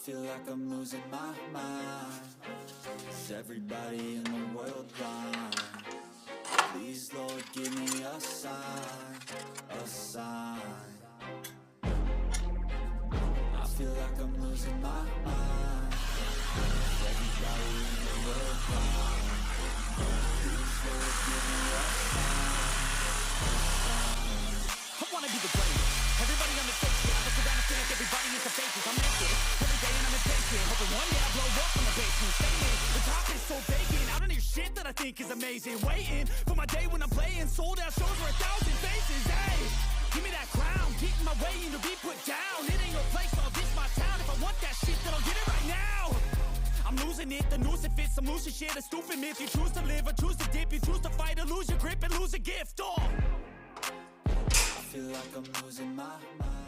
feel like I'm losing my mind. Is everybody in the world blind? Please, Lord, give me a sign, a sign. I feel like I'm losing my mind. Is everybody in the world blind? Please, Lord, give me a sign, a sign. I wanna be the greatest. Everybody on the fake shit. I look around and feel like everybody is the fakest. I'm naked every day and I'm impatient, hoping one day I blow up from the basement. Statement, the top is so vacant. I don't hear shit that I think is amazing. Waiting for my day when I'm playing sold out shows for 1,000 faces. Hey, give me that crown, keeping my way to be put down. It ain't your place, all this my town. If I want that shit, then I'll get it right now. I'm losing it, the noose it fits. I'm losing shit, a stupid myth. You choose to live or choose to dip. You choose to fight or lose your grip and lose a gift. Oh, I feel like I'm losing my mind.